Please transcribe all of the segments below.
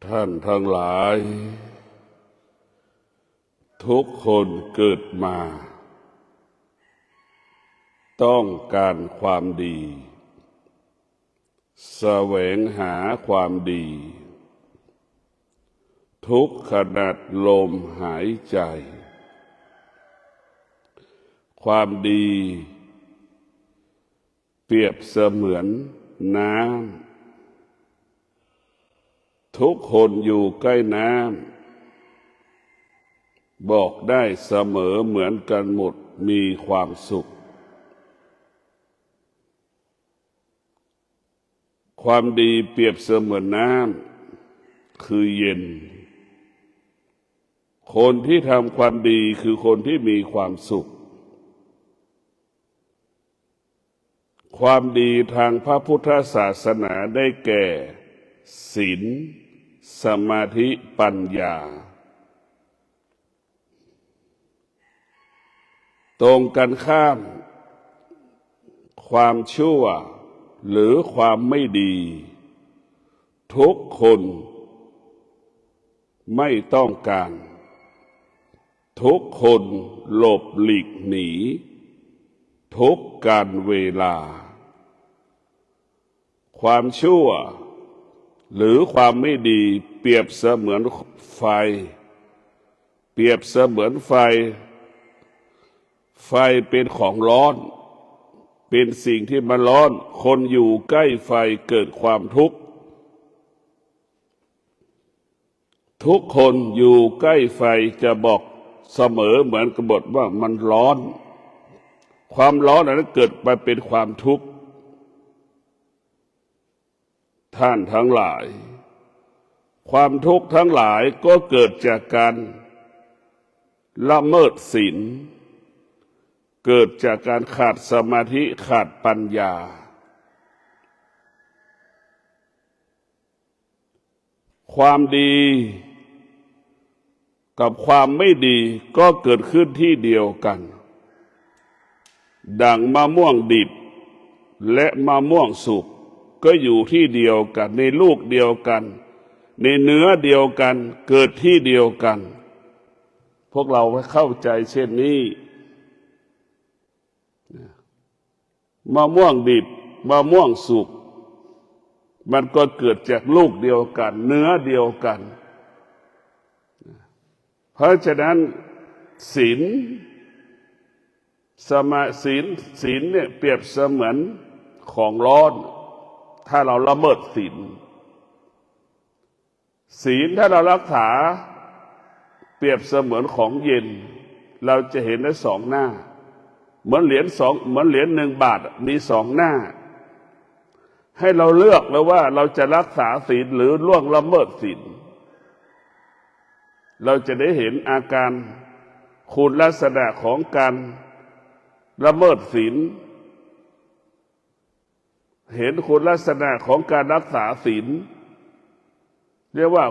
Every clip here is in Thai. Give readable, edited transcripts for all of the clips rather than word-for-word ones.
ท่านทั้งหลายทุกคนเกิดมาต้องการความดีแสวงหาความดีทุกขณะลมหายใจความดีเปรียบเสมือนน้ำทุกคนอยู่ใกล้น้ำบอกได้เสมอเหมือนกันหมดมีความสุขความดีเปรียบเสมือนน้ำคือเย็นคนที่ทำความดีคือคนที่มีความสุขความดีทางพระพุทธศาสนาได้แก่ศีลสมาธิปัญญาตรงกันข้ามความชั่วหรือความไม่ดีทุกคนไม่ต้องการทุกคนหลบหลีกหนีทุกการเวลาความชั่วหรือความไม่ดีเปรียบเสมือนไฟเปรียบเสมือนไฟเป็นของร้อนเป็นสิ่งที่มันร้อนคนอยู่ใกล้ไฟเกิดความทุกข์ทุกคนอยู่ใกล้ไฟจะบอกเสมอเหมือนกบฏว่ามันร้อนความร้อนนั้นเกิดไปเป็นความทุกข์ท่านทั้งหลายความทุกข์ทั้งหลายก็เกิดจากการละเมิดศีลเกิดจากการขาดสมาธิขาดปัญญาความดีกับความไม่ดีก็เกิดขึ้นที่เดียวกันดั่งมะม่วงดิบและมะม่วงสุกก็อยู่ที่เดียวกันในลูกเดียวกันในเนื้อเดียวกันเกิดที่เดียวกันพวกเราเข้าใจเช่นนี้มะม่วงดิบมะม่วงสุกมันก็เกิดจากลูกเดียวกันเนื้อเดียวกันเพราะฉะนั้นศีลศีลเนี่ยเปรียบเสมือนของร้อนถ้าเราละเมิดศีลถ้าเรารักษาเปรียบเสมือนของเย็นเราจะเห็นได้สองหน้าเหมือนเหรียญ1 บาทมีสองหน้าให้เราเลือกแล้วว่าเราจะรักษาศีลหรือล่วงละเมิดศีลเราจะได้เห็นอาการคุณลักษณะของการละเมิดศีลเห็นคุณลักษณะของการรักษาศีลเรียกว่า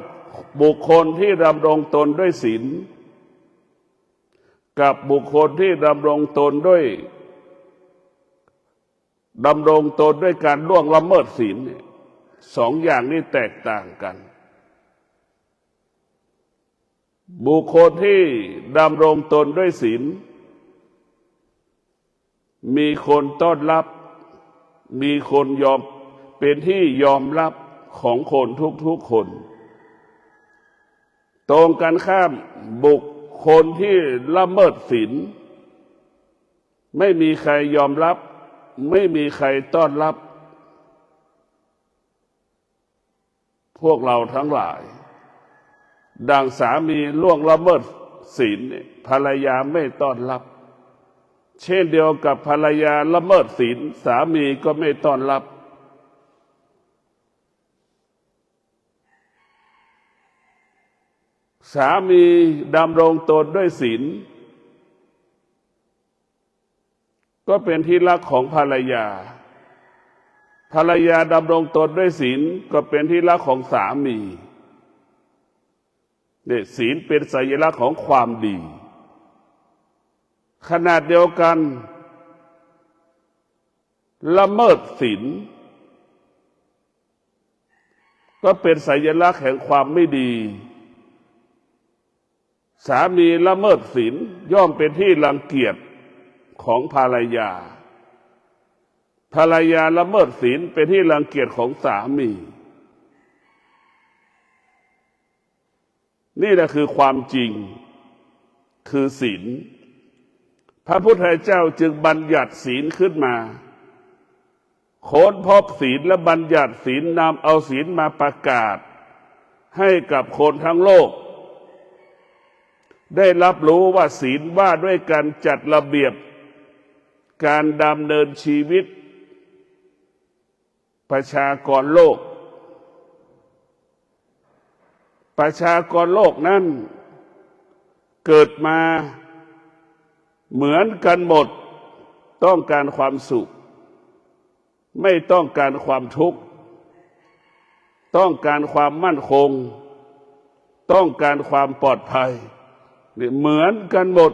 บุคคลที่ดำรงตนด้วยศีลกับบุคคลที่ดำรงตนด้วยการล่วงละเมิดศีลสองอย่างนี้แตกต่างกันบุคคลที่ดำรงตนด้วยศีลมีคนต้อนรับมีคนยอมเป็นที่ยอมรับของคนทุกๆคนตรงกันข้ามบุคคลที่ละเมิดศีลไม่มีใครยอมรับไม่มีใครต้อนรับพวกเราทั้งหลายดังสามีล่วงละเมิดศีลภรรยาไม่ต้อนรับเช่นเดียวกับภรรยาละเมิดศีลสามีก็ไม่ต้อนรับสามีดำรงตนด้วยศีลก็เป็นที่รักของภรรยาภรรยาดำรงตนด้วยศีลก็เป็นที่รักของสามีเนี่ยศีลเป็นสัญลักษณ์ของความดีขนาดเดียวกันละเมิดศีล ก็เป็นสัญลักษณ์แห่งความไม่ดีสามีละเมิดศีลย่อมเป็นที่รังเกียจของภรรยาภรรยาละเมิดศีลเป็นที่รังเกียจของสามีนี่แหละคือความจริงคือศีลพระพุทธเจ้าจึงบัญญัติศีลขึ้นมาค้นพบศีลและบัญญัติศีลนำเอาศีลมาประกาศให้กับคนทั้งโลกได้รับรู้ว่าศีลว่าด้วยการจัดระเบียบการดำเนินชีวิตประชากรโลกประชากรโลกนั้นเกิดมาเหมือนกันหมดต้องการความสุขไม่ต้องการความทุกข์ต้องการความมั่นคงต้องการความปลอดภัยนี่เหมือนกันหมด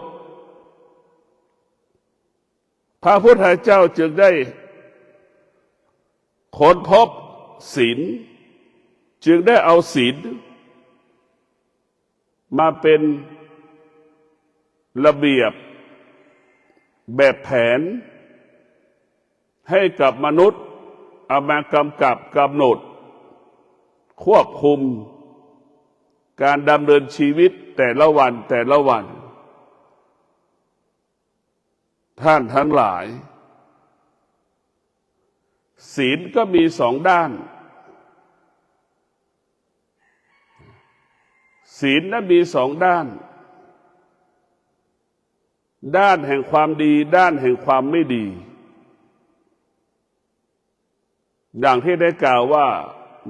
พระพุทธเจ้าจึงได้ค้นพบศีลจึงได้เอาศีลมาเป็นระเบียบแบบแผนให้กับมนุษย์เอามากำกับกำหนดควบคุมการดำเนินชีวิตแต่ละวันแต่ละวันท่านทั้งหลายศีลก็มีสองด้านศีลนั้นมีสองด้านด้านแห่งความดีด้านแห่งความไม่ดีอย่างที่ได้กล่าวว่า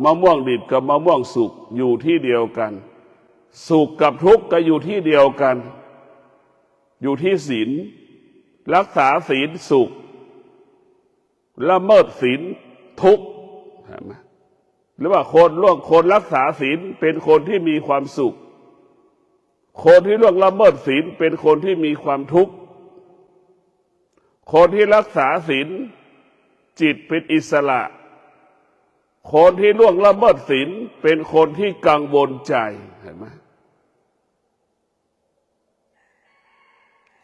มะม่วงดิบกับมะม่วงสุกอยู่ที่เดียวกันสุขกับทุกข์ก็อยู่ที่เดียวกันอยู่ที่ศีลรักษาศีลสุขละเมิดศีลทุกข์เห็นไหมหรือว่าคนรักษาศีลเป็นคนที่มีความสุขคนที่ล่วงละเมิดศีลเป็นคนที่มีความทุกข์คนที่รักษาศีลจิตเป็นอิสระคนที่ล่วงละเมิดศีลเป็นคนที่กังวลใจเห็นไหม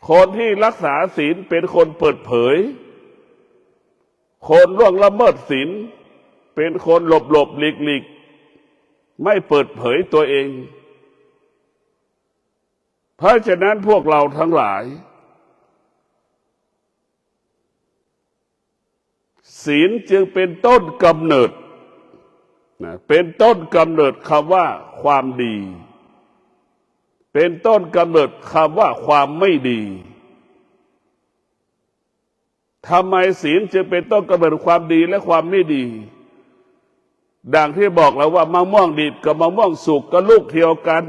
คนที่รักษาศีลเป็นคนเปิดเผยคนล่วงละเมิดศีลเป็นคนหลบหลีกไม่เปิดเผยตัวเองเพราะฉะนั้นพวกเราทั้งหลายศีลจึงเป็นต้นกำเนิดเป็นต้นกำเนิดคำว่าความดีเป็นต้นกำเนิดคำว่าความไม่ดีทำไมศีลจึงเป็นต้นกำเนิดความดีและความไม่ดีดังที่บอกแล้วว่ามะม่วงดิบกับมะม่วงสุกก็ลูกเดียวกัน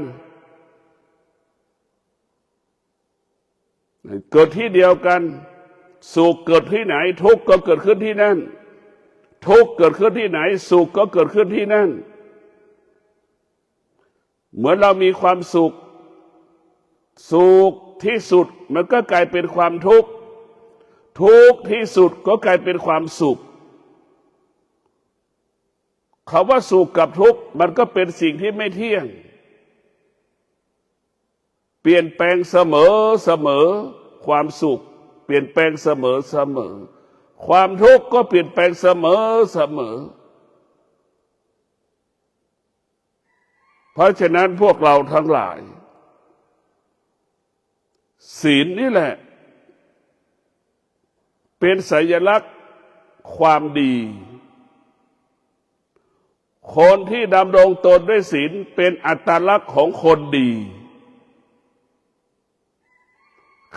เกิดที่เดียวกันสุขเกิดที่ไหนทุกข์ก็เกิดขึ้นที่นั่นทุกข์เกิดขึ้นที่ไหนสุขก็เกิดขึ้นที่นั่นเหมือนเรามีความสุขที่สุดมันก็กลายเป็นความทุกข์ทุกข์ที่สุดก็กลายเป็นความสุขคำว่าสุขกับทุกข์มันก็เป็นสิ่งที่ไม่เที่ยงเปลี่ยนแปลงเสมอความสุขเปลี่ยนแปลงเสมอความทุกข์ก็เปลี่ยนแปลงเสมอเพราะฉะนั้นพวกเราทั้งหลายศีลนี่แหละเป็นสัญลักษณ์ความดีคนที่ดำรงตนด้วยศีลเป็นอัตลักษณ์ของคนดี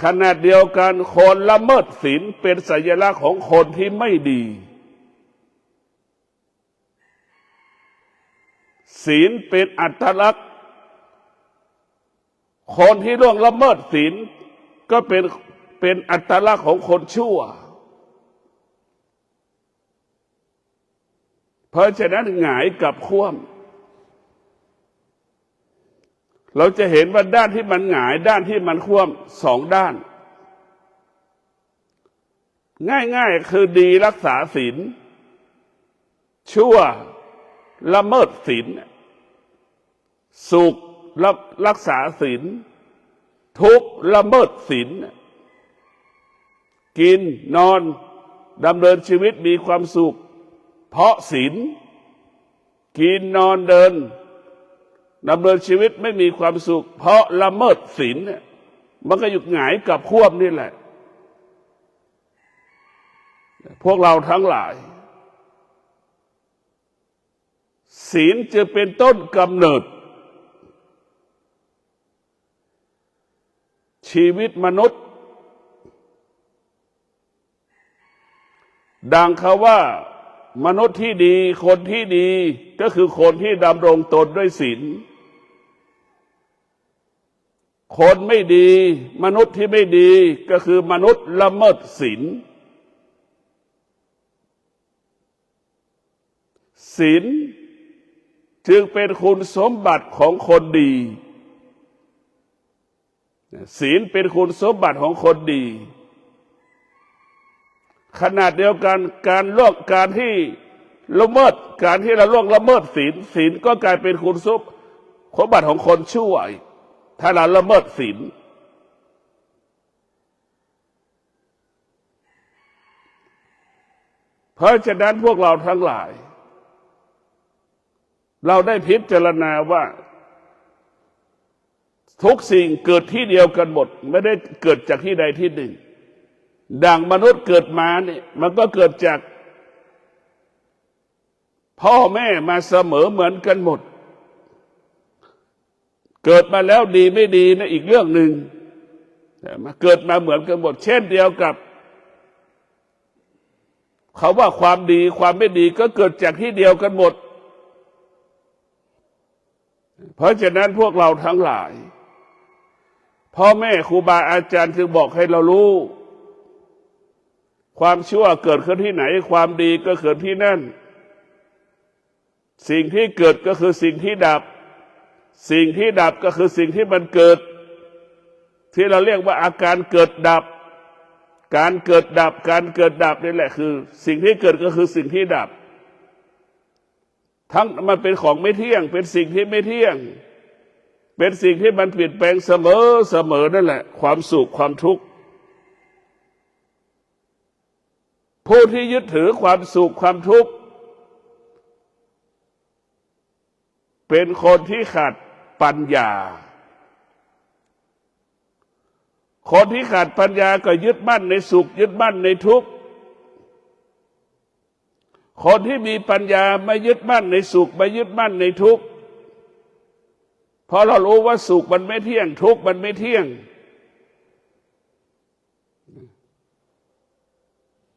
ขณะเดียวกันคนละเมิดศีลเป็นสัญลักษณ์ของคนที่ไม่ดีศีลเป็นอัตลักษณ์คนที่ล่วงละเมิดศีลก็เป็นอัตลักษณ์ของคนชั่วเพราะฉะนั้นหงายกับคว่ำเราจะเห็นว่าด้านที่มันหงายด้านที่มันคว่ำสองด้านง่ายๆคือดีรักษาศีลชั่ว ละเมิดศีลสุขรักษาศีลทุกข์ละเมิดศีลกินนอนดำเนินชีวิตมีความสุขเพราะศีลกินนอนเดินดำเนินชีวิตไม่มีความสุขเพราะละเมิดศีลมันก็อยู่หงายกับควบนี่แหละพวกเราทั้งหลายศีลจะเป็นต้นกำเนิดชีวิตมนุษย์ดังเขาว่ามนุษย์ที่ดีคนที่ดีก็คือคนที่ดำรงตนด้วยศีลคนไม่ดีมนุษย์ที่ไม่ดีก็คือมนุษย์ละเมิดศีลศีลจึงเป็นคุณสมบัติของคนดีศีลเป็นคุณสมบัติของคนดีขนาดเดียวกันการที่ละเมิดการที่เราล่วงละเมิดศีลก็กลายเป็นคุณสมบัติของคนชั่วถ้าเราละเมิดศีลเพราะฉะนั้นพวกเราทั้งหลายเราได้พิจารณาว่าทุกสิ่งเกิดที่เดียวกันหมดไม่ได้เกิดจากที่ใดที่หนึ่งดังมนุษย์เกิดมาเนี่ยมันก็เกิดจากพ่อแม่มาเสมอเหมือนกันหมดเกิดมาแล้วดีไม่ดีนะอีกเรื่องหนึ่งมาเกิดมาเหมือนกันหมดเช่นเดียวกับเขาว่าความดีความไม่ดีก็เกิดจากที่เดียวกันหมดเพราะฉะนั้นพวกเราทั้งหลายพ่อแม่ครูบาอาจารย์จึงบอกให้เรารู้ความชั่วเกิดขึ้นที่ไหนความดีก็เกิดที่นั่นสิ่งที่เกิดก็คือสิ่งที่ดับสิ่งที่ดับก็คือสิ่งที่มันเกิดที่เราเรียกว่าอาการเกิดดับการเกิดดับการเกิดดับนี่แหละคือสิ่งที่เกิดก็คือสิ่งที่ดับทั้งมันเป็นของไม่เที่ยงเป็นสิ่งที่ไม่เที่ยงเป็นสิ่งที่มันเปลี่ยนแปลงเสมอนั่นแหละความสุขความทุกข์ผู้ที่ยึดถือความสุขความทุกข์เป็นคนที่ขาดปัญญาคนที่ขาดปัญญาก็ยึดมั่นในสุขยึดมั่นในทุกข์คนที่มีปัญญาไม่ยึดมั่นในสุขไม่ยึดมั่นในทุกข์เพราะเรารู้ว่าสุขมันไม่เที่ยงทุกข์มันไม่เที่ยง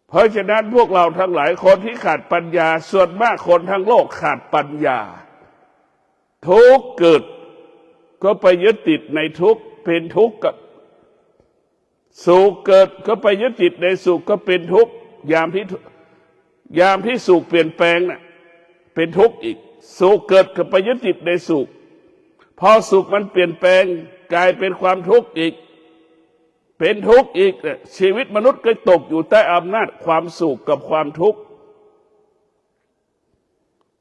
เพราะฉะนั้นพวกเราทั้งหลายคนที่ขาดปัญญาส่วนมากคนทั้งโลกขาดปัญญาทุกข์เกิดก็ไปยึดติดในทุกข์เป็นทุกข์กับสุขเกิดก็ไปยึดติดในสุขก็เป็นทุกข์ยามที่สุขเปลี่ยนแปลงน่ะเป็นทุกข์อีกสุขเกิดก็ไปยึดติดในสุขพอสุขมันเปลี่ยนแปลงกลายเป็นความทุกข์อีกเป็นทุกข์อีกชีวิตมนุษย์ก็ตกอยู่ใต้อำนาจความสุขกับความทุกข์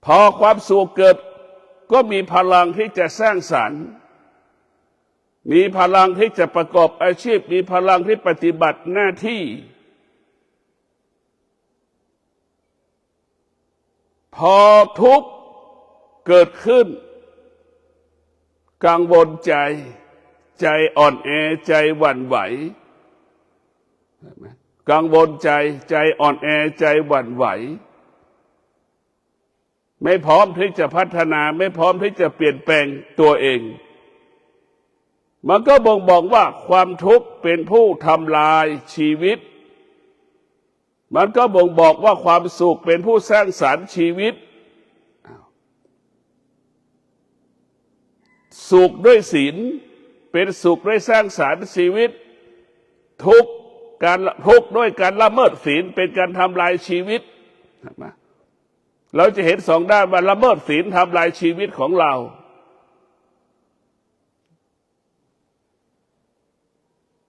พอความสุขเกิดก็มีพลังที่จะสร้างสรรค์มีพลังที่จะประกอบอาชีพมีพลังที่ปฏิบัติหน้าที่พอทุกข์เกิดขึ้นกังวลใจอ่อนแอใจหวั่นไหวกังวลใจอ่อนแอใจหวั่นไหวไม่พร้อมที่จะพัฒนาไม่พร้อมที่จะเปลี่ยนแปลงตัวเองมันก็บ่งบอกว่าความทุกข์เป็นผู้ทำลายชีวิตมันก็บ่งบอกว่าความสุขเป็นผู้สร้างสรรค์ชีวิตสุขด้วยศีลเป็นสุขด้วยสร้างสรรค์ชีวิตทุกข์ด้วยการละเมิดศีลเป็นการทำลายชีวิตเราจะเห็นสองด้านว่าละเมิดศีลทำลายชีวิตของเรา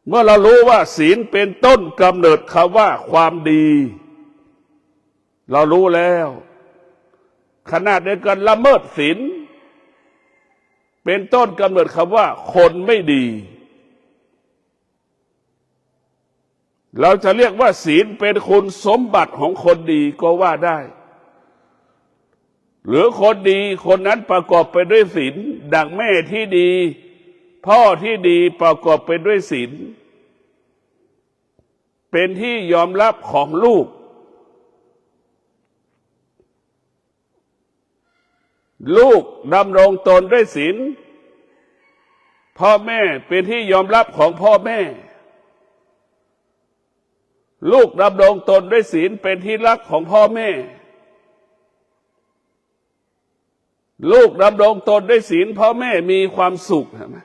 เมื่อเรารู้ว่าศีลเป็นต้นกำเนิดคำว่าความดีเรารู้แล้ว ขณะเดียวกันละเมิดศีลเป็นต้นกำเนิดคำว่าคนไม่ดีเราจะเรียกว่าศีลเป็นคุณสมบัติของคนดีก็ว่าได้หรือคนดีคนนั้นประกอบไปด้วยศีลดังแม่ที่ดีพ่อที่ดีประกอบไปด้วยศีลเป็นที่ยอมรับของลูกลูกดำรงตนด้วยศีลพ่อแม่เป็นที่ยอมรับของพ่อแม่ลูกดำรงตนด้วยศีลเป็นที่รักของพ่อแม่ลูกดำรงตนด้วยศีลพ่อแม่มีความสุขเห็นไหม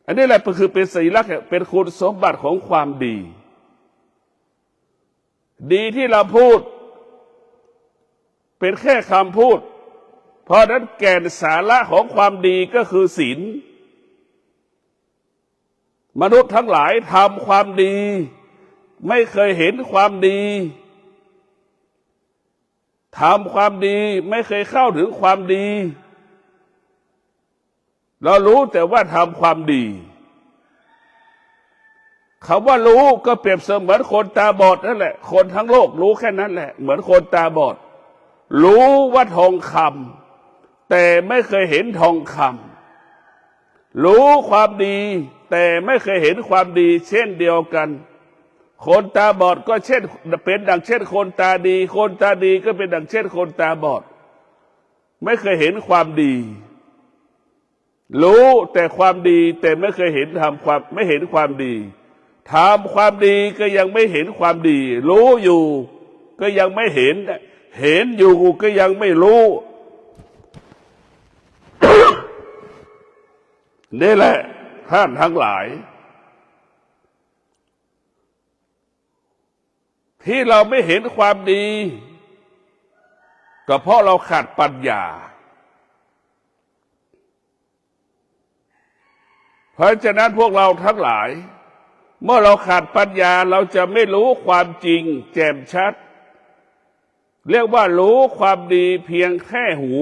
อันนี้แหละคือเป็นศีลลักษณ์เป็นคุณสมบัติของความดีดีที่เราพูดเป็นแค่คำพูดเพราะนั้นแก่นสาระของความดีก็คือศีลมนุษย์ทั้งหลายทำความดีไม่เคยเห็นความดีทำความดีไม่เคยเข้าถึงความดีเรารู้แต่ว่าทำความดีคำว่ารู้ก็เปรียบเสมือนคนตาบอดนั่นแหละคนทั้งโลกรู้แค่นั้นแหละเหมือนคนตาบอดรู้ว่าทองคำแต่ไม่เคยเห็นทองคำรู้ความดีแต่ไม่เคยเห็นความดีเช่นเดียวกันคนตาบอดก็เช่นเป็นดังเช่นคนตาดีคนตาดีก็เป็นดังเช่นคนตาบอดไม่เคยเห็นความดีรู้แต่ความดีแต่ไม่เคยเห็นไม่เห็นความดีทำความดีก็ยังไม่เห็นความดีรู้อยู่ก็ยังไม่เห็นเห็นอยู่ก็ยังไม่รู้ นี่แหละท่านทั้งหลายที่เราไม่เห็นความดีก็เพราะเราขาดปัญญาเพราะฉะนั้นพวกเราทั้งหลายเมื่อเราขาดปัญญาเราจะไม่รู้ความจริงแจ่มชัดเรียกว่ารู้ความดีเพียงแค่หู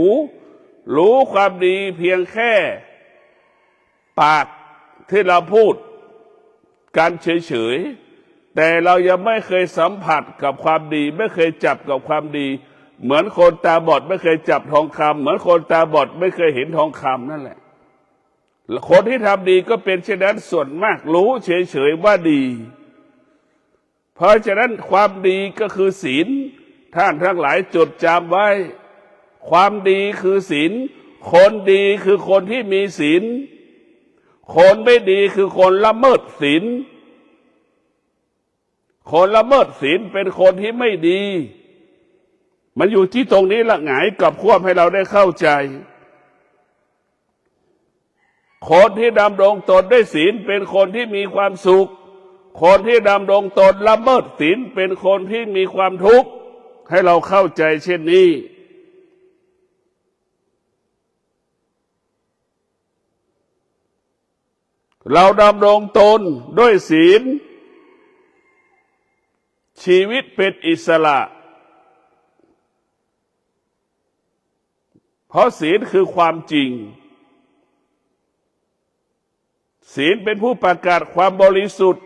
รู้ความดีเพียงแค่ปากที่เราพูดกันเฉยๆแต่เรายังไม่เคยสัมผัสกับความดีไม่เคยจับกับความดีเหมือนคนตาบอดไม่เคยจับทองคำเหมือนคนตาบอดไม่เคยเห็นทองคำนั่นแหละคนที่ทำดีก็เป็นเช่นนั้นส่วนมากรู้เฉยๆว่าดีเพราะฉะนั้นความดีก็คือศีลท่านทั้งหลายจดจำไว้ความดีคือศีลคนดีคือคนที่มีศีลคนไม่ดีคือคนละเมิดศีลคนละเมิดศีลเป็นคนที่ไม่ดีมันอยู่ที่ตรงนี้ละหงายกับควบให้เราได้เข้าใจคนที่ดำรงตนด้วยศีลเป็นคนที่มีความสุขคนที่ดำรงตนละเมิดศีลเป็นคนที่มีความทุกข์ให้เราเข้าใจเช่นนี้เราดำรงตนด้วยศีลชีวิตเป็นอิสระเพราะศีลคือความจริงศีลเป็นผู้ประกาศความบริสุทธิ์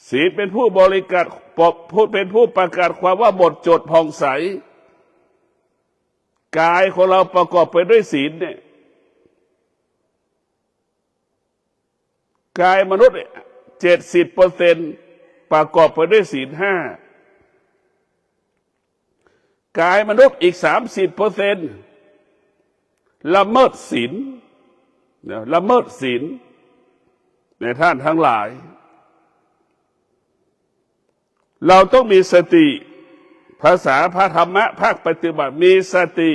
ศีลเป็นผู้เป็นผู้ประกาศความว่าหมดจดผ่องใสกายของเราประกอบไปด้วยศีลเนี่ยกายมนุษย์70%ประกอบไปด้วยศีล5กายมนุษย์อีก30%ละเมิดศีลละเมิดศีลในท่านทั้งหลายเราต้องมีสติภาษาพระธรรมะภาคปฏิบัติมีสติ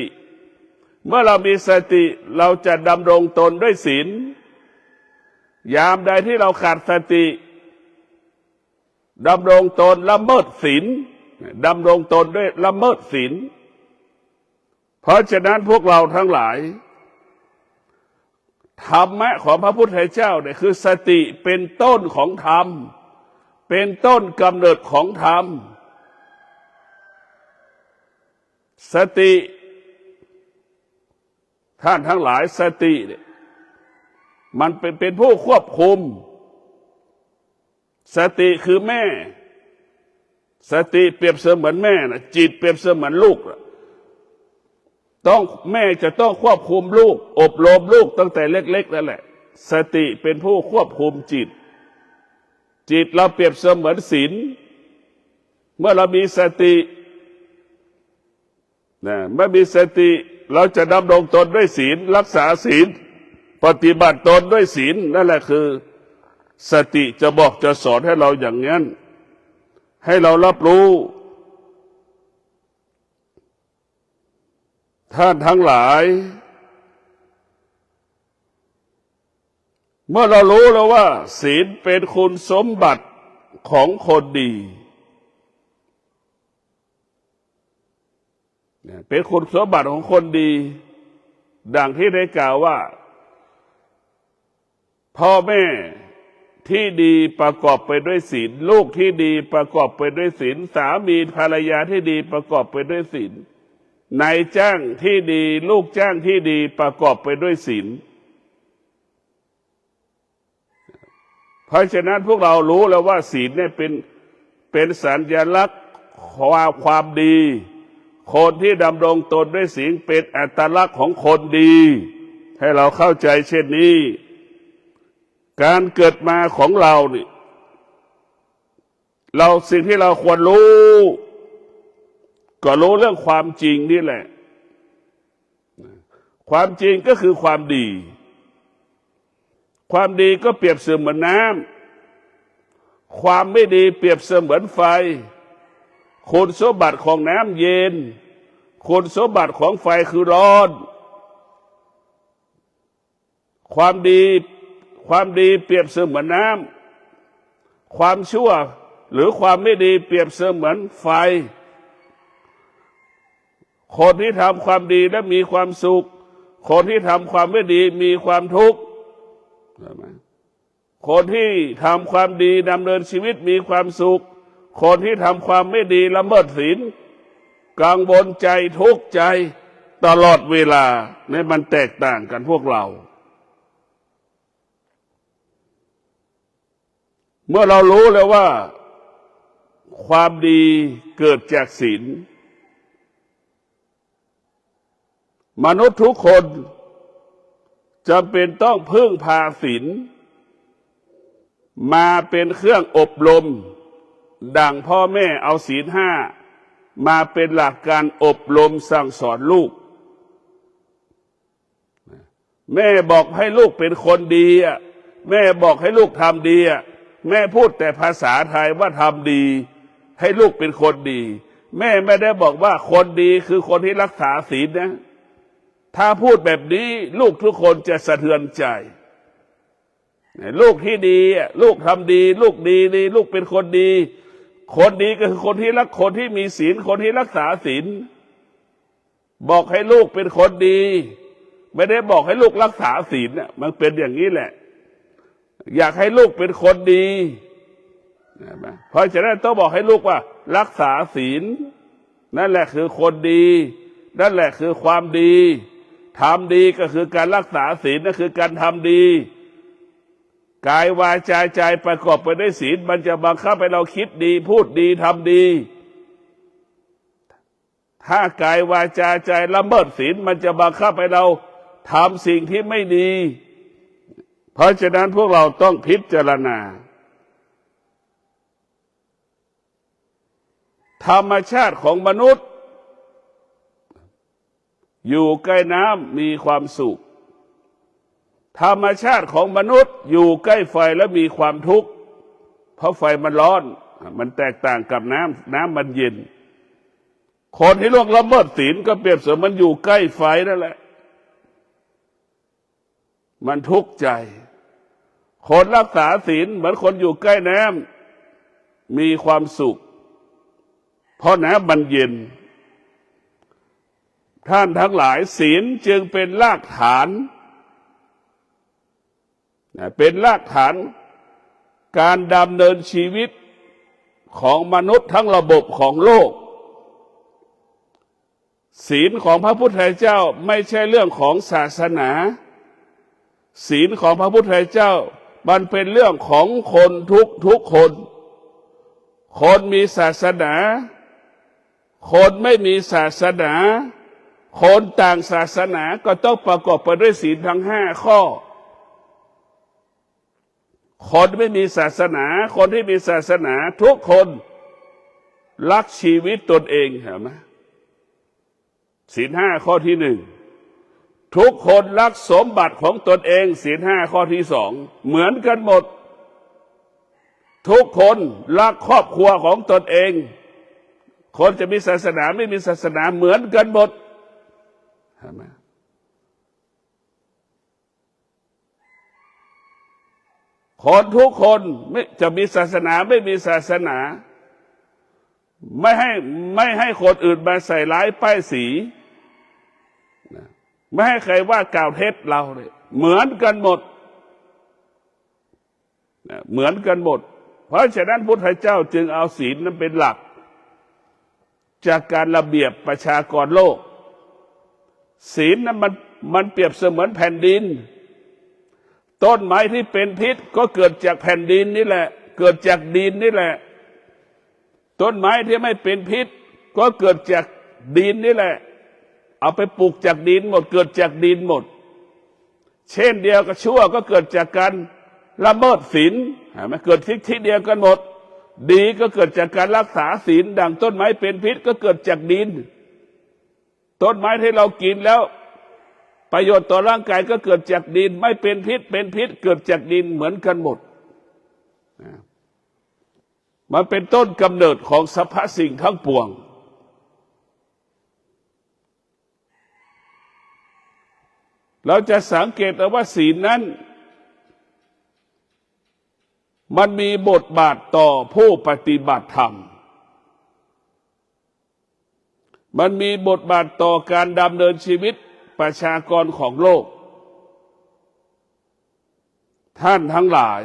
เมื่อเรามีสติเราจะดำรงตนด้วยศีลยามใดที่เราขาดสติดำรงตนละเมิดศีลดำรงตนด้วยละเมิดศีลเพราะฉะนั้นพวกเราทั้งหลายธรรมะของพระพุทธเจ้าเนี่ยคือสติเป็นต้นของธรรมเป็นต้นกำเนิดของธรรม สติท่านทั้งหลายสติเนี่ยมันเป็นผู้ควบคุมสติคือแม่สติเปรียบเสมือนแม่นะจิตเปรียบเสมือนลูกต้องแม่จะต้องควบคุมลูกอบรมลูกตั้งแต่เล็กๆนั่นแหละสติเป็นผู้ควบคุมจิตเราเปรียบเสมือนศีลเมื่อเรามีสตินะเมื่อมีสติเราจะดำรงตนด้วยศีลรักษาศีลปฏิบัติตนด้วยศีลนั่นแหละคือสติจะบอกจะสอนให้เราอย่างนั้นให้เรารับรู้ท่านทั้งหลายเมื่อเรารู้แล้วว่าศีลเป็นคุณสมบัติของคนดีเป็นคุณสมบัติของคนดีดังที่ได้กล่าวว่าพ่อแม่ที่ดีประกอบไปด้วยศีลลูกที่ดีประกอบไปด้วยศีลสามีภรรยาที่ดีประกอบไปด้วยศีลนายจ้างที่ดีลูกจ้างที่ดีประกอบไปด้วยศีลเพราะฉะนั้นพวกเรารู้แล้วว่าศีลเนี่ยเป็นสัญลักษณ์ความดีคนที่ดำรงตนด้วยศีลเป็นอัตลักษณ์ของคนดีให้เราเข้าใจเช่นนี้การเกิดมาของเรานี่สิ่งที่เราควรรู้ก็รู้เรื่องความจริงนี่แหละความจริงก็คือความดีความดีก็เปรียบเสมือนน้ำความไม่ดีเปรียบเสมือนไฟคุณสมบัติของน้ำเย็นคุณสมบัติของไฟคือร้อนความดีเปรียบเสมือนน้ำความชั่วหรือความไม่ดีเปรียบเสมือนไฟคนที่ทำความดีและมีความสุขคนที่ทำความไม่ดีมีความทุกข์คนที่ทำความดีดำเนินชีวิตมีความสุขคนที่ทำความไม่ดีละเมิดศีลกังวลใจทุกข์ใจตลอดเวลาเนี่ยมันแตกต่างกันพวกเราเมื่อเรารู้แล้วว่าความดีเกิดจากศีลมนุษย์ทุกคนจำเป็นต้องพึ่งพาศีลมาเป็นเครื่องอบรมดังพ่อแม่เอาศีลห้ามาเป็นหลักการอบรมสั่งสอนลูกแม่บอกให้ลูกเป็นคนดีแม่บอกให้ลูกทำดีแม่พูดแต่ภาษาไทยว่าทำดีให้ลูกเป็นคนดีแม่ไม่ได้บอกว่าคนดีคือคนที่รักษาศีลนะถ้าพูดแบบนี้ลูกทุกคนจะสะเทือนใจลูกที่ดีลูกทำดีลูกดีลูกเป็นคนดีคนดีก็คือคนที่มีศีลคนที่รักษาศีลบอกให้ลูกเป็นคนดีไม่ได้บอกให้ลูกรักษาศีลมันเป็นอย่างนี้แหละอยากให้ลูกเป็นคนดีเพราะฉะนั้นต้องบอกให้ลูกว่ารักษาศีลนั่นแหละคือคนดีนั่นแหละคือความดีทำดีก็คือการรักษาศีลนั่นคือการทำดีกายวาจาใจประกอบไปด้วยศีลมันจะบังคับให้เราคิดดีพูดดีทำดีถ้ากายวาจาใจละเมิดศีลมันจะบังคับให้เราทำสิ่งที่ไม่ดีเพราะฉะนั้นพวกเราต้องพิจารณาธรรมชาติของมนุษย์อยู่ใกล้น้ำมีความสุขธรรมชาติของมนุษย์อยู่ใกล้ไฟแล้วมีความทุกข์เพราะไฟมันร้อนมันแตกต่างกับน้ำมันเย็นคนที่ล่วงละเมิดศีลก็เปรียบเสมือนมันอยู่ใกล้ไฟนั่นแหละมันทุกข์ใจคนรักษาศีลเหมือนคนอยู่ใกล้น้ำมีความสุขเพราะน้ำมันเย็นท่านทั้งหลายศีลจึงเป็นรากฐานการดำเนินชีวิตของมนุษย์ทั้งระบบของโลก ศีลของพระพุทธเจ้าไม่ใช่เรื่องของศาสนาศีลของพระพุทธเจ้ามันเป็นเรื่องของคนทุกคนคนมีศาสนาคนไม่มีศาสนาคนต่างศาสนาก็ต้องประกอบไปด้วยศีลทั้ง5 ข้อคนไม่มีศาสนาคนที่มีศาสนาทุกคนรักชีวิตตนเองเห็นไหมศีล5 ข้อที่ 1ทุกคนรักสมบัติของตนเองศีล5 ข้อที่ 2เหมือนกันหมดทุกคนรักครอบครัวของตนเองคนจะมีศาสนาไม่มีศาสนาเหมือนกันหมดเห็นไหมคนทุกคนไม่จะมีศาสนาไม่มีศาสนาไม่ให้คนอื่นมาใส่ร้ายป้ายสีไม่ให้ใครว่ากล่าวเท็จเราเลยเหมือนกันหมดเหมือนกันหมดเพราะฉะนั้นพุทธเจ้าจึงเอาศีลนั้นเป็นหลักจากการระเบียบประชากรโลกศีลนั้นมันเปรียบเสมือนแผ่นดินต้นไม้ที่เป็นพิษก็เกิดจากแผ่นดินนี่แหละเกิดจากดินนี่แหละต้นไม้ที่ไม่เป็นพิษก็เกิดจากดินนี่แหละเอาไปปลูกจากดินหมดเกิดจากดินหมดเช่นเดียวกับชั่วก็เกิดจากการละเมิดศีลเกิดที่เดียวกันหมดดีก็เกิดจากการรักษาศีลดังต้นไม้เป็นพิษก็เกิดจากดินต้นไม้ที่เรากินแล้วประโยชน์ต่อร่างกายก็เกิดจากดินไม่เป็นพิษเป็นพิษเกิดจากดินเหมือนกันหมดมันเป็นต้นกำเนิดของสรรพสิ่งทั้งปวงเราจะสังเกตว่าศีลนั้นมันมีบทบาทต่อผู้ปฏิบัติธรรมมันมีบทบาทต่อการดำเนินชีวิตประชากรของโลกท่านทั้งหลาย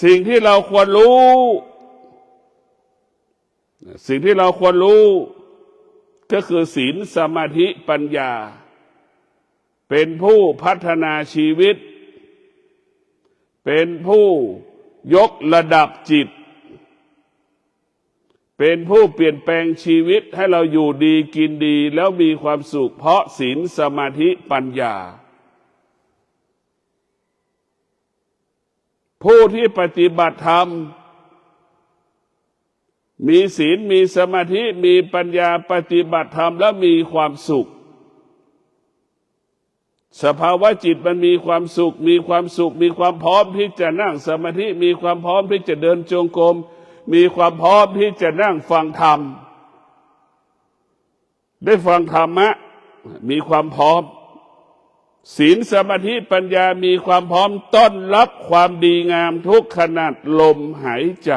สิ่งที่เราควรรู้ก็คือศีลสมาธิปัญญาเป็นผู้พัฒนาชีวิตเป็นผู้ยกระดับจิตเป็นผู้เปลี่ยนแปลงชีวิตให้เราอยู่ดีกินดีแล้วมีความสุขเพราะศีลสมาธิปัญญาผู้ที่ปฏิบัติธรรมมีศีลมีสมาธิมีปัญญาปฏิบัติธรรมแล้วมีความสุขสภาวะจิตมันมีความสุขมีความพร้อมที่จะนั่งสมาธิมีความพร้อมที่จะเดินจงกรมมีความพร้อมที่จะนั่งฟังธรรมได้ฟังธรรมะมีความพร้อมศีลสมาธิปัญญามีความพร้อมต้อนรับความดีงามทุกขณะลมหายใจ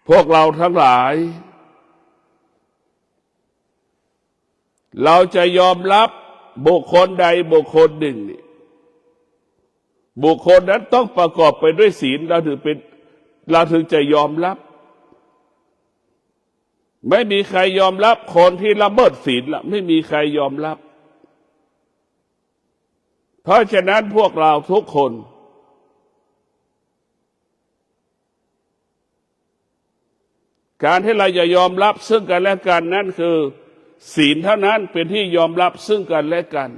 พวกเราทั้งหลายเราจะยอมรับบุคคลใดบุคคลหนึ่งบุคคลนั้นต้องประกอบไปด้วยศีลเราถึงจะยอมรับไม่มีใครยอมรับคนที่ละเมิดศีลละไม่มีใครยอมรับเพราะฉะนั้นพวกเราทุกคนการที่เราจะยอมรับซึ่งกันและกันนั่นคือศีลเท่านั้นเป็นที่ยอมรับซึ่งกันและกัน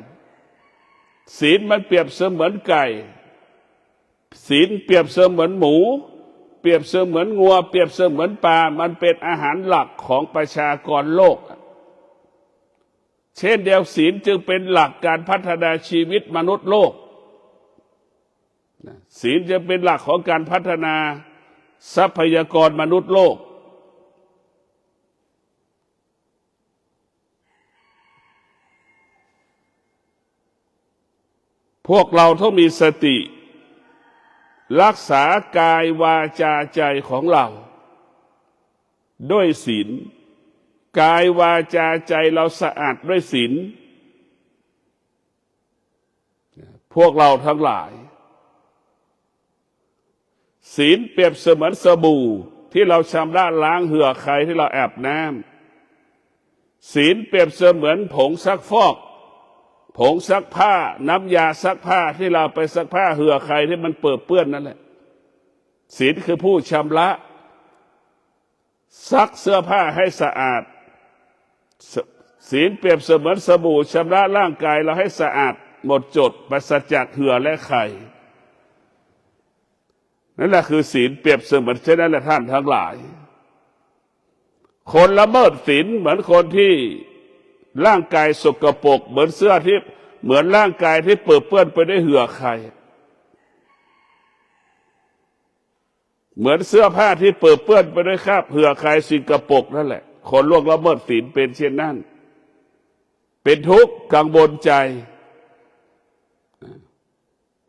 ศีลมันเปรียบเสมือนไก่ศีลเปรียบเสมือนหมูเปรียบเสมือนงัวเปรียบเสมือนปลามันเป็นอาหารหลักของประชากรโลกเช่นเดียวศีลจึงเป็นหลักการพัฒนาชีวิตมนุษย์โลกศีลจะเป็นหลักของการพัฒนาทรัพยากรมนุษย์โลกพวกเราต้องมีสติรักษากายวาจาใจของเราด้วยศีลกายวาจาใจเราสะอาดด้วยศีลพวกเราทั้งหลาย ศีลเปรียบเสมือนสบู่ที่เราชำระล้างเหื่อใครที่เราอาบน้ำศีลเปรียบเสมือนผงซักฟอกผงซักผ้าน้ำยาซักผ้าที่เราไปซักผ้าเหื่อใครที่มันเปื้อนนั่นแหละศีลคือผู้ชำระซักเสื้อผ้าให้สะอาดศีลเปรียบเสมือนสบู่ชำระร่างกายเราให้สะอาดหมดจดปราศจากเหื่อและไข่นั่นแหละคือศีลเปรียบเสมือนเช่นนั้นแหละท่านทั้งหลายคนละเมิดศีลเหมือนคนที่ร่างกายสกปรกเหมือนเสื้อที่เหมือนร่างกายที่เปื้อนไปด้วยเหื่อไข่เหมือนเสื้อผ้าที่เปื้อนไปด้วยคราบเหื่อไข่สิ่งกปรกนั่นแหละคนล่วงละเมิดศีลเป็นเช่นนั้นเป็นทุกข์กังวลใจ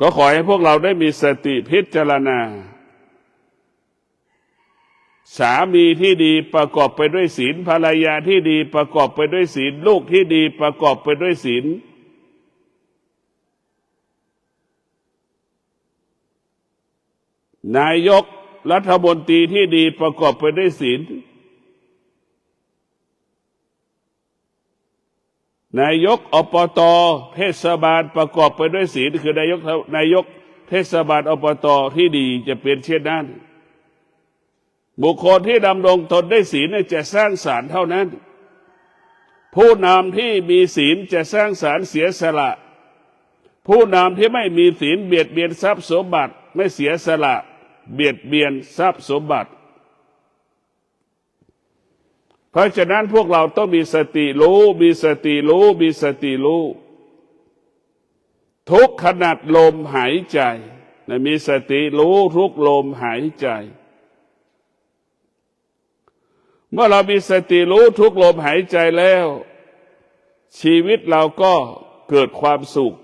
ก็ขอให้พวกเราได้มีสติพิจารณาสามีที่ดีประกอบไปด้วยศีลภรรยาที่ดีประกอบไปด้วยศีลลูกที่ดีประกอบไปด้วยศีลนายกรัฐมนตรีที่ดีประกอบไปด้วยศีลนายกอบต.เทศบาลประกอบไปด้วยศีลคือนายกเทศบาลอบต.ที่ดีจะเป็นเช่นนั้นบุคคลที่ดำรงตนได้ศีลจะสร้างสรรค์เท่านั้นผู้นำที่มีศีลจะสร้างสรรค์เสียสละผู้นำที่ไม่มีศีลเบียดเบียนทรัพย์สมบัติไม่เสียสละเบียดเบียนทรัพย์สมบัติเพราะฉะนั้นพวกเราต้องมีสติรู้มีสติรู้มีสติรู้ทุกขณะลมหายใจมีสติรู้ทุกลมหายใจเมื่อเรามีสติรู้ทุกลมหายใจแล้วชีวิตเราก็เกิดความสุข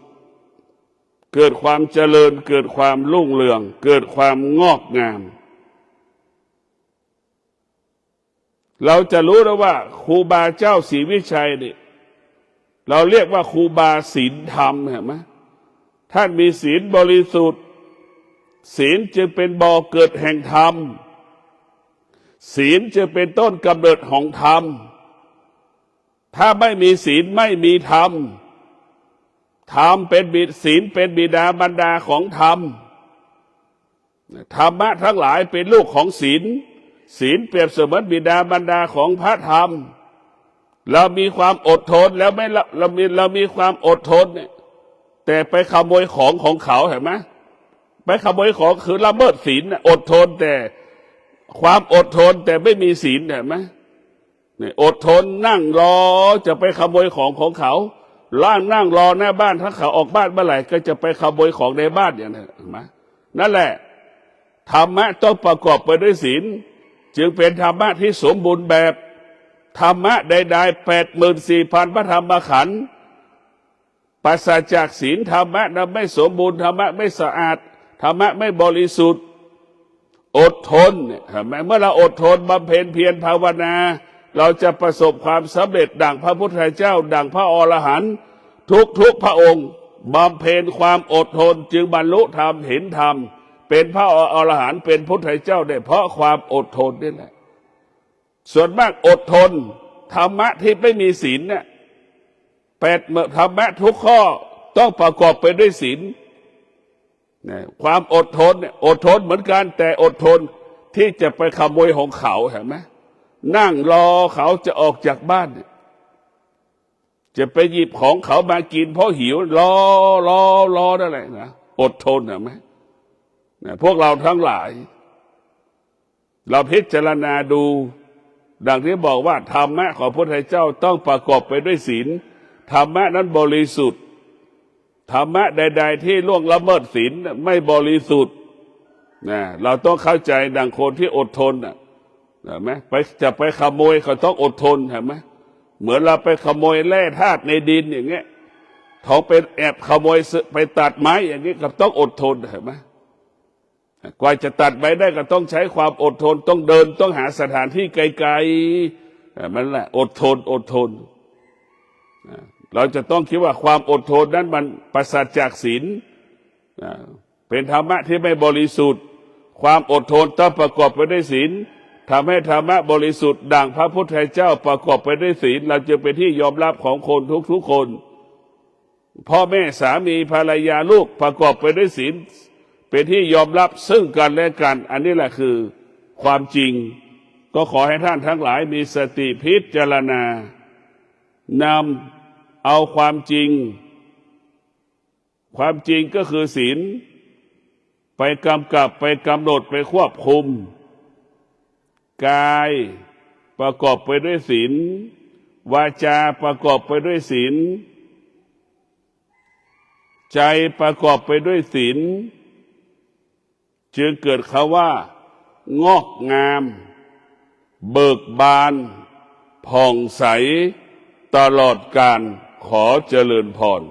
เกิดความเจริญเกิดความรุ่งเรืองเกิดความงอกงามเราจะรู้แล้วว่าครูบาเจ้าศรีวิชัยนี่เราเรียกว่าครูบาศีลธรรมเห็นไหมท่านมีศีลบริสุทธิ์ศีลจึงเป็นบ่อเกิดแห่งธรรมศีลจะเป็นต้นกำเนิดของธรรมถ้าไม่มีศีลไม่มีธรรมธรรมเป็นศีลเป็นบิดาบรรดาของธรรมธรรมะทั้งหลายเป็นลูกของศีลศีลเปรียบเสมือนบิดาบรรดาของพระธรรมเรามีความอดทนแล้วไม่เรามีความอดทนเนี่ยแต่ไปขโมยของเขาเห็นไหมไปขโมยของคือละเมิดศีลอดทนแต่ความอดทนแต่ไม่มีศีลเห็นไหมเนี่ยอดทนนั่งรอจะไปขโมยของเขานั่งรอหน้าบ้านถ้าเขาออกบ้านเมื่อไหร่ก็จะไปขโมยของในบ้านอย่างนั้นเห็นไหมนั่นแหละธรรมะต้องประกอบไปด้วยศีลจึงเป็นธรรมะที่สมบูรณ์แบบธรรมะใดๆ84,000 พระธรรมขันธ์ปราศจากศีลธรรมะนั้นไม่สมบูรณ์ธรรมะไม่สะอาดธรรมะไม่บริสุทธิ์อดทนเห็นไหมเมื่อเราอดทนบำเพ็ญเพียรภาวนาเราจะประสบความสำเร็จดั่งพระพุทธเจ้าดั่งพระอรหันต์ทุกพระองค์บำเพ็ญความอดทนจึงบรรลุธรรมเห็นธรรมเป็นพระอรหันต์เป็นพุทธเจ้าได้เพราะความอดทนนี่แหละส่วนมากอดทนธรรมะที่ไม่มีศีลเนี่ยธรรมะทุกข้อต้องประกอบไปด้วยศีลความอดทนเนี่ยอดทนเหมือนกันแต่อดทนที่จะไปขโมยของเขาเห็นไหมนั่งรอเขาจะออกจากบ้านจะไปหยิบของเขามากินเพราะหิวรอนั่นแหละนะอดทนเห็นไหมพวกเราทั้งหลายเราพิจารณาดูดังที่บอกว่าธรรมะของพระพุทธเจ้าต้องประกอบไปด้วยศีลธรรมะนั้นบริสุทธิ์ธรรมะใดๆที่ล่วงละเมิดศีลไม่บริสุทธิ์นะเราต้องเข้าใจดังคนที่อดทนเห็นไหมจะไปขโมยเขาต้องอดทนเห็นไหมเหมือนเราไปขโมยแร่ธาตุในดินอย่างเงี้ยเขาเป็นแอบขโมยไปตัดไม้อย่างนี้ก็ต้องอดทนเห็นไหมกว่าจะตัดไม้ได้ก็ต้องใช้ความอดทนต้องเดินต้องหาสถานที่ไกลๆมันแหละอดทนเราจะต้องคิดว่าความอดทนนั้นมันปราศจากศีลเป็นธรรมะที่ไม่บริสุทธิ์ ความอดทนต้องประกอบไปด้วยศีลทำให้ธรรมะบริสุทธิ์ดังพระพุทธเจ้าประกอบไปด้วยศีลเราจะเป็นที่ยอมรับของคนทุกๆคนพ่อแม่สามีภรรยาลูกประกอบไปด้วยศีลเป็นที่ยอมรับซึ่งกันและกันอันนี้แหละคือความจริงก็ขอให้ท่านทั้งหลายมีสติพิจารณานำเอาความจริงก็คือศีลไปกำกับไปกำหนดไปควบคุมกายประกอบไปด้วยศีลวาจาประกอบไปด้วยศีลใจประกอบไปด้วยศีลจึงเกิดคำว่างอกงามเบิกบานผ่องใสตลอดกาลขอเจริญพร